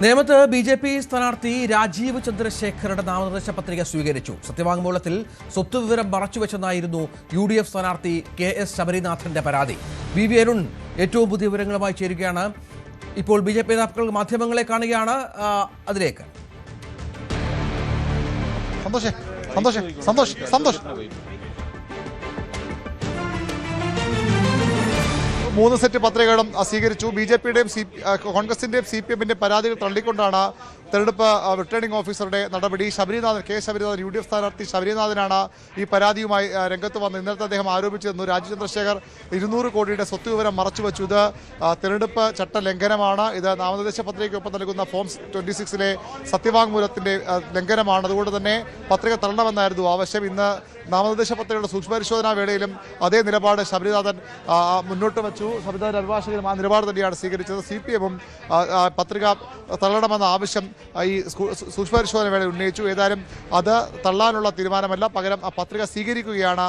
നേമത്ത് ബി.ജെ.പി. സ്ഥാനാർത്ഥി രാജീവ് ചന്ദ്രശേഖറുടെ നാമനിർദ്ദേശ പത്രിക സ്വീകരിച്ചു. സത്യവാങ്മൂലത്തിൽ സ്വത്തുവിവരം മറച്ചുവെച്ചെന്നായിരുന്നു യു.ഡി.എഫ്. സ്ഥാനാർത്ഥി കെ.എസ്. ശബരിനാഥന്റെ പരാതി. വി അരുൺ ഏറ്റവും പുതിയ വിവരങ്ങളുമായി ചേരുകയാണ്. ഇപ്പോൾ ബി.ജെ.പി. നേതാക്കൾ മാധ്യമങ്ങളെ കാണുകയാണ്. അതിലേക്ക് സന്തോഷ് 3 സെറ്റ് പത്രികകളും സ്വീകരിച്ചു. ബി.ജെ.പിയുടെയും കോൺഗ്രസിന്റെയും CPM-ന്റെയും പരാതികൾ തള്ളിക്കൊണ്ടാണ് തെരഞ്ഞെടുപ്പ് റിട്ടേണിംഗ് ഓഫീസറുടെ നടപടി. K Sabarinathan UDF. സ്ഥാനാർത്ഥി ശബരിനാഥനാണ് ഈ പരാതിയുമായി രംഗത്ത് വന്നത്. ഇന്നലത്തെ അദ്ദേഹം ആരോപിച്ചിരുന്നു രാജീവ് ചന്ദ്രശേഖർ 200 കോടിയുടെ സ്വത്ത് വിവരം മറച്ചുവെച്ചു. ഇത് തെരഞ്ഞെടുപ്പ് ചട്ട ലംഘനമാണ്. ഇത് നാമനിർദ്ദേശ പത്രികയ്ക്കൊപ്പം നൽകുന്ന ഫോം 26-ലെ സത്യവാങ്മൂലത്തിന്റെ ലംഘനമാണ്. അതുകൊണ്ട് തന്നെ പത്രിക തള്ളണമെന്നായിരുന്നു ആവശ്യം. ഇന്ന് നാമനിർദ്ദേശ പത്രികയുടെ സൂക്ഷ്മപരിശോധനാ വേളയിലും അതേ നിലപാട് ശബരിനാഥൻ മുന്നോട്ട് വച്ചു. ശബരിനാഥൻ അഭിഭാഷകരും ആ നിലപാട് തന്നെയാണ് സ്വീകരിച്ചത്. CPM-ഉം പത്രിക തള്ളണമെന്ന ആവശ്യം ഈ സൂക്ഷ്മപരിശോധന വേളയിൽ ഉന്നയിച്ചു. ഏതായാലും അത് തള്ളാനുള്ള തീരുമാനമല്ല, പകരം ആ പത്രിക സ്വീകരിക്കുകയാണ്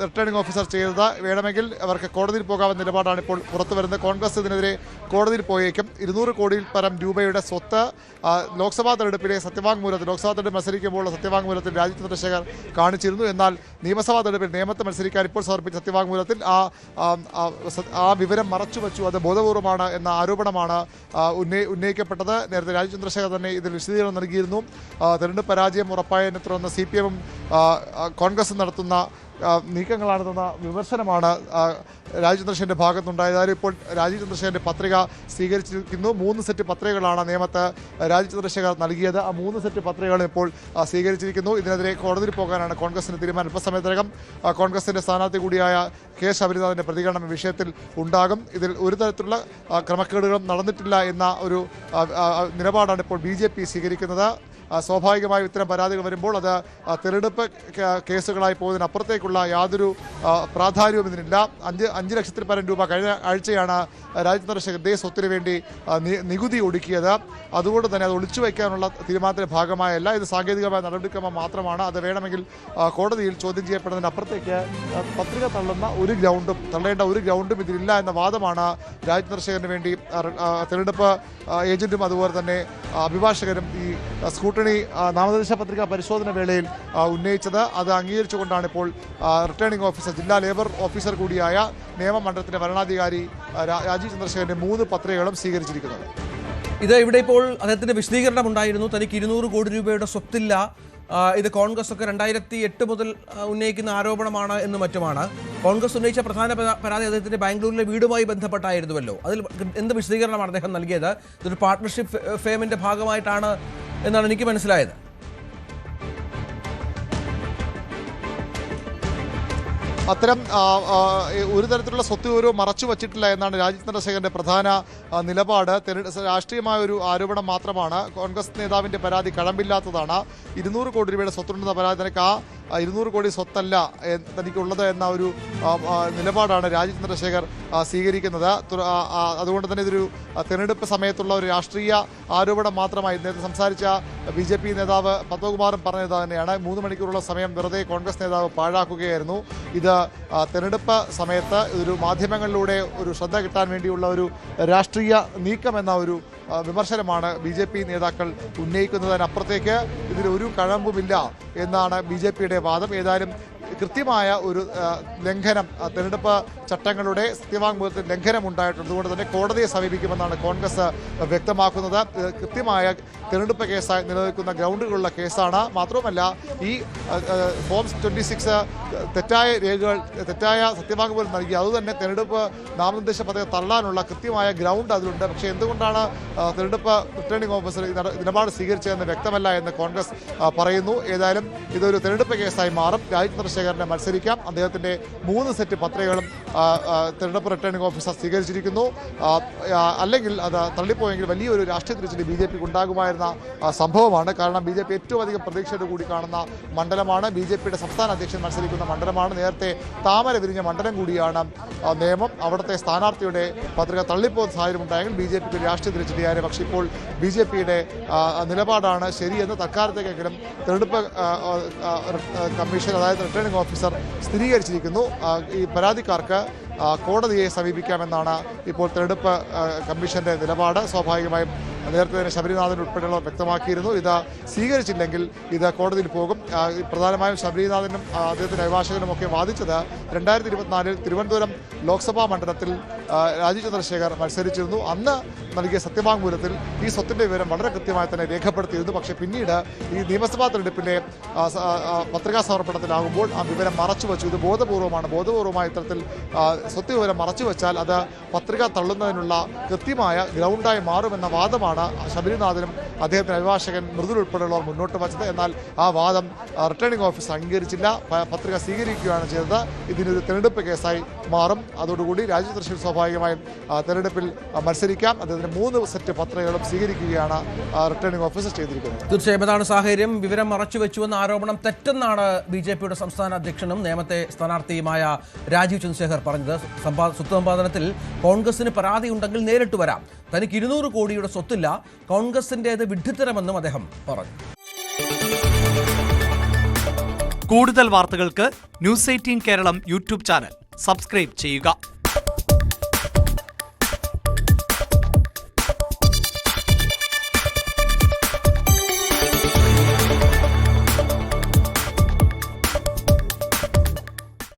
റിട്ടേണിംഗ് ഓഫീസർ ചെയ്തത്. വേണമെങ്കിൽ അവർക്ക് കോടതിയിൽ പോകാമെന്ന നിലപാടാണ് ഇപ്പോൾ പുറത്തു വരുന്നത്. കോൺഗ്രസ് ഇതിനെതിരെ കോടതിയിൽ പോയേക്കും. 200 കോടിയിൽ പരം രൂപയുടെ സ്വത്ത് ലോക്സഭാ തെരഞ്ഞെടുപ്പിലെ ലോക്സഭാ തെരഞ്ഞെടുപ്പ് മത്സരിക്കുമ്പോൾ സത്യവാങ്മൂലത്തിൽ രാജീവ് ചന്ദ്രശേഖർ കാണിച്ചിരുന്നു. എന്നാൽ നിയമസഭാ തെരഞ്ഞെടുപ്പിൽ നേമത്ത് മത്സരിക്കാൻ ഇപ്പോൾ സമർപ്പിച്ച സത്യവാങ്മൂലത്തിൽ ആ വിവരം മറച്ചുവെച്ചു. അത് ബോധപൂർവമാണ് എന്ന ആരോപണമാണ് ഉന്നയിക്കപ്പെട്ടത്. നേരത്തെ രാജീവ് ചന്ദ്രശേഖർ തന്നെ ഇതിൽ വിശദീകരണം നൽകിയിരുന്നു. തെരഞ്ഞെടുപ്പ് പരാജയം ഉറപ്പായതിനെ തുടർന്ന് CPM-ഉം കോൺഗ്രസും നടത്തുന്ന നീക്കങ്ങളാണെന്ന വിമർശനമാണ് രാജീവ് ചന്ദ്രശേഖരന്റെ ഭാഗത്തുണ്ടായത്. ഇപ്പോൾ രാജീവ് ചന്ദ്രശേഖരന്റെ പത്രിക സ്വീകരിച്ചിരിക്കുന്നു. 3 സെറ്റ് പത്രികകളാണ് നേമത്ത് രാജീവ് ചന്ദ്രശേഖർ നൽകിയത്. ആ 3 സെറ്റ് പത്രികകളും ഇപ്പോൾ സ്വീകരിച്ചിരിക്കുന്നു. ഇതിനെതിരെ കോടതിയിൽ പോകാനാണ് കോൺഗ്രസിന്റെ തീരുമാനം. അല്പസമയത്തിനകം കോൺഗ്രസിന്റെ സ്ഥാനാർത്ഥി കൂടിയായ കെ ശബരിനാഥന്റെ പ്രതികരണം വിഷയത്തിൽ ഉണ്ടാകും. ഇതിൽ ഒരു തരത്തിലുള്ള ക്രമക്കേടുകളും നടന്നിട്ടില്ല എന്ന ഒരു നിലപാടാണ് ഇപ്പോൾ ബി.ജെ.പി. സ്വീകരിക്കുന്നത്. സ്വാഭാവികമായും ഇത്തരം പരാതികൾ വരുമ്പോൾ അത് തെരഞ്ഞെടുപ്പ് കേസുകളായി പോകുന്നതിനപ്പുറത്തേക്കുള്ള യാതൊരു പ്രാധാന്യവും ഇതിനില്ല. 5 ലക്ഷത്തിൽ പരം രൂപ കഴിഞ്ഞ ആഴ്ചയാണ് രാജീവ് ചന്ദ്രശേഖരന്റെ സ്വത്തിന് വേണ്ടി നികുതി ഒടുക്കിയത്. അതുകൊണ്ട് തന്നെ അത് ഒളിച്ചു വയ്ക്കാനുള്ള തീരുമാനത്തിന്റെ ഭാഗമായല്ല, ഇത് സാങ്കേതികമായ നടപടിക്രമം മാത്രമാണ്. അത് വേണമെങ്കിൽ കോടതിയിൽ ചോദ്യം ചെയ്യപ്പെടുന്നതിനപ്പുറത്തേക്ക് പത്രിക തള്ളേണ്ട ഒരു ഗ്രൗണ്ടും ഇതിലില്ല എന്ന വാദമാണ് രാജീവ് ചന്ദ്രശേഖരന് വേണ്ടി തെരഞ്ഞെടുപ്പ് ഏജന്റും അതുപോലെ തന്നെ അഭിഭാഷകരും ഈ സ്കൂട്ടണി നാമനിർദ്ദേശ പത്രിക പരിശോധന വേളയിൽ ഉന്നയിച്ചത്. അത് അംഗീകരിച്ചുകൊണ്ടാണ് ഇപ്പോൾ റിട്ടേണിംഗ് ഓഫീസർ, ജില്ലാ ലേബർ ഓഫീസർ കൂടിയായ നിയമമണ്ഡലത്തിന്റെ ഭരണാധികാരി രാജീവ് ചന്ദ്രശേഖരന്റെ 3 പത്രികകളും സ്വീകരിച്ചിരിക്കുന്നത്. ഇവിടെ ഇപ്പോൾ അദ്ദേഹത്തിന്റെ വിശദീകരണം ഉണ്ടായിരുന്നു. തനിക്ക് 200 കോടി രൂപയുടെ സ്വത്തില്ല, ഇത് കോൺഗ്രസ് ഒക്കെ 2008 മുതൽ ഉന്നയിക്കുന്ന ആരോപണമാണ് എന്നും മറ്റുമാണ്. കോൺഗ്രസ് ഉന്നയിച്ച പ്രധാന പരാതി അദ്ദേഹത്തിന്റെ ബാംഗ്ലൂരിലെ വീടുമായി ബന്ധപ്പെട്ടായിരുന്നുവല്ലോ. അതിൽ എന്ത് വിശദീകരണമാണ് അദ്ദേഹം നൽകിയത്? ഇതൊരു പാർട്ട്ണർഷിപ്പ് ഫേമിന്റെ ഭാഗമായിട്ടാണ് എന്നാണ് എനിക്ക് മനസ്സിലായത്. അത്തരം ഒരു തരത്തിലുള്ള സ്വത്ത് വിവരവും മറച്ചു വച്ചിട്ടില്ല എന്നാണ് രാജീവ് ചന്ദ്രശേഖരന്റെ പ്രധാന നിലപാട്. രാഷ്ട്രീയമായ ഒരു ആരോപണം മാത്രമാണ്. കോൺഗ്രസ് നേതാവിന്റെ പരാതി കഴമ്പില്ലാത്തതാണ്. 200 കോടി രൂപയുടെ സ്വത്തുണ്ടെന്ന പരാതി തനിക്ക് 200 കോടി സ്വത്തല്ല തനിക്കുള്ളത് എന്ന ഒരു നിലപാടാണ് രാജീവ് ചന്ദ്രശേഖർ സ്വീകരിക്കുന്നത്. അതുകൊണ്ട് തന്നെ ഇതൊരു തെരഞ്ഞെടുപ്പ് സമയത്തുള്ള ഒരു രാഷ്ട്രീയ ആരോപണം മാത്രമായി നേരത്തെ സംസാരിച്ച ബി.ജെ.പി. നേതാവ് പത്മകുമാറും പറഞ്ഞത് തന്നെയാണ്. 3 മണിക്കൂറുള്ള സമയം വെറുതെ കോൺഗ്രസ് നേതാവ് പാഴാക്കുകയായിരുന്നു. ഇത് തെരഞ്ഞെടുപ്പ് സമയത്ത് ഒരു മാധ്യമങ്ങളിലൂടെ ഒരു ശ്രദ്ധ കിട്ടാൻ വേണ്ടിയുള്ള ഒരു രാഷ്ട്രീയ നീക്കം എന്ന ഒരു വിമർശനമാണ് ബി.ജെ.പി. നേതാക്കൾ ഉന്നയിക്കുന്നതിനപ്പുറത്തേക്ക് ഇതിലൊരു കഴമ്പുമില്ല എന്നാണ് ബി.ജെ.പിയുടെ വാദം. ഏതായാലും കൃത്യമായ ഒരു ലംഘനം, തെരഞ്ഞെടുപ്പ് ചട്ടങ്ങളുടെ സത്യവാങ്മൂലത്തിൽ ലംഘനം ഉണ്ടായിട്ടുണ്ട്. അതുകൊണ്ട് തന്നെ കോടതിയെ സമീപിക്കുമെന്നാണ് കോൺഗ്രസ് വ്യക്തമാക്കുന്നത്. കൃത്യമായ തെരഞ്ഞെടുപ്പ് കേസായി നിലനിൽക്കുന്ന ഗ്രൗണ്ടുകളുള്ള കേസാണ്. മാത്രവുമല്ല ഈ ഫോം 26 തെറ്റായ രേഖകൾ, തെറ്റായ സത്യവാങ്മൂലം നൽകി അതുതന്നെ തെരഞ്ഞെടുപ്പ് നാമനിർദ്ദേശ പത്രിക തള്ളാനുള്ള കൃത്യമായ ഗ്രൗണ്ട് അതിലുണ്ട്. പക്ഷേ എന്തുകൊണ്ടാണ് തെരഞ്ഞെടുപ്പ് റിട്ടേണിംഗ് ഓഫീസർ നിലപാട് സ്വീകരിച്ചതെന്ന് വ്യക്തമല്ല എന്ന് കോൺഗ്രസ് പറയുന്നു. ഏതായാലും ഇതൊരു തെരഞ്ഞെടുപ്പ് കേസായി മാറും. രാജീവ് ചന്ദ്രശേഖരനെ മത്സരിക്കാം. അദ്ദേഹത്തിന്റെ 3 സെറ്റ് പത്രികകളും തെരഞ്ഞെടുപ്പ് റിട്ടേണിംഗ് ഓഫീസർ സ്വീകരിച്ചിരിക്കുന്നു. അല്ലെങ്കിൽ അത് തള്ളിപ്പോയെങ്കിൽ വലിയൊരു രാഷ്ട്രീയ തിരിച്ചടി ബി.ജെ.പിക്ക് ഉണ്ടാകുമായിരുന്ന സംഭവമാണ്. കാരണം ബി.ജെ.പി ഏറ്റവും അധികം പ്രതീക്ഷയോട് കൂടി കാണുന്ന മണ്ഡലമാണ്. ബി.ജെ.പിയുടെ സംസ്ഥാന അധ്യക്ഷൻ മത്സരിക്കുന്ന മണ്ഡലമാണ്. നേരത്തെ താമര വിരിഞ്ഞ മണ്ഡലം കൂടിയാണ് നേമം. അവിടുത്തെ സ്ഥാനാർത്ഥിയുടെ പത്രിക തള്ളിപ്പോകുന്ന സാഹചര്യം ഉണ്ടായെങ്കിൽ ബി.ജെ.പിക്ക് രാഷ്ട്രീയ തിരിച്ചടിയായിരുന്നു. പക്ഷേ ഇപ്പോൾ ബി.ജെ.പിയുടെ നിലപാടാണ് ശരിയെന്ന് തൽക്കാലത്തേക്കെങ്കിലും തെരഞ്ഞെടുപ്പ് കമ്മീഷൻ, അതായത് റിട്ടേണിംഗ് ഓഫീസർ സ്ഥിരീകരിച്ചിരിക്കുന്നു. ഈ പരാതിക്കാർക്ക് കോടതിയെ സമീപിക്കാമെന്നാണ് ഇപ്പോൾ തെരഞ്ഞെടുപ്പ് കമ്മീഷന്റെ നിലപാട്. സ്വാഭാവികമായും നേരത്തെ തന്നെ ശബരിനാഥൻ ഉൾപ്പെടെയുള്ളവർ വ്യക്തമാക്കിയിരുന്നു. ഇത് സ്വീകരിച്ചില്ലെങ്കിൽ ഇത് കോടതിയിൽ പോകും. പ്രധാനമായും ശബരിനാഥനും അദ്ദേഹത്തിന്റെ അഭിഭാഷകനും ഒക്കെ വാദിച്ചത് 2024 തിരുവനന്തപുരം ലോക്സഭാ മണ്ഡലത്തിൽ രാജീവ് ചന്ദ്രശേഖർ മത്സരിച്ചിരുന്നു. അന്ന് നൽകിയ സത്യവാങ്മൂലത്തിൽ ഈ സ്വത്തിന്റെ വിവരം വളരെ കൃത്യമായി തന്നെ രേഖപ്പെടുത്തിയിരുന്നു. പക്ഷേ പിന്നീട് ഈ നിയമസഭാ തെരഞ്ഞെടുപ്പിന്റെ പത്രികാ സമർപ്പണത്തിലാകുമ്പോൾ ആ വിവരം മറച്ചുവെച്ചു. ഇത് ബോധപൂർവമായ ഇത്തരത്തിൽ സ്വത്ത് വിവരം മറച്ചുവെച്ചാൽ അത് പത്രിക തള്ളുന്നതിനുള്ള കൃത്യമായ ഗ്രൗണ്ടായി മാറുമെന്ന വാദമാണ് ശബരിനാഥനും അദ്ദേഹത്തിന്റെ അഭിഭാഷകൻ മൃദുൽ ഉൾപ്പെടെയുള്ളവർ മുന്നോട്ട് വച്ചത്. എന്നാൽ ആ വാദം റിട്ടേണിംഗ് ഓഫീസർ അംഗീകരിച്ചില്ല. പത്രിക സ്വീകരിക്കുകയാണ് ചെയ്തത്. ഇതിനൊരു തെരഞ്ഞെടുപ്പ് കേസായി മാറും. അതോടുകൂടി രാജീവ് ചന്ദ്രശേഖർ സ്വാഭാവികമായും തെരഞ്ഞെടുപ്പിൽ മത്സരിക്കാം. അദ്ദേഹത്തിന് 3 സെറ്റ് പത്രികകളും സ്വീകരിക്കുകയാണ് റിട്ടേണിംഗ് ഓഫീസർ ചെയ്തിരിക്കുന്നത്. തീർച്ചയായും അതാണ് സാഹചര്യം. വിവരം മറച്ചുവെച്ചുവെന്ന ആരോപണം തെറ്റെന്നാണ് BJPയുടെ സംസ്ഥാന അധ്യക്ഷനും നേമത്തെ സ്ഥാനാർത്ഥിയുമായ രാജീവ് ചന്ദ്രശേഖർ പറഞ്ഞത്. സ്വത്ത് സമ്പാദനത്തിൽ കോൺഗ്രസിന് പരാതിയുണ്ടെങ്കിൽ നേരിട്ട് വരാം. തനിക്ക് 200 കോടിയുടെ സ്വത്തില്ല, കോൺഗ്രസിന്റേത് വിഡ്ഢിത്തരമെന്നും അദ്ദേഹം പറഞ്ഞു. കൂടുതൽ വാർത്തകൾക്ക് news 18 Keralam YouTube channel subscribe ചെയ്യുക.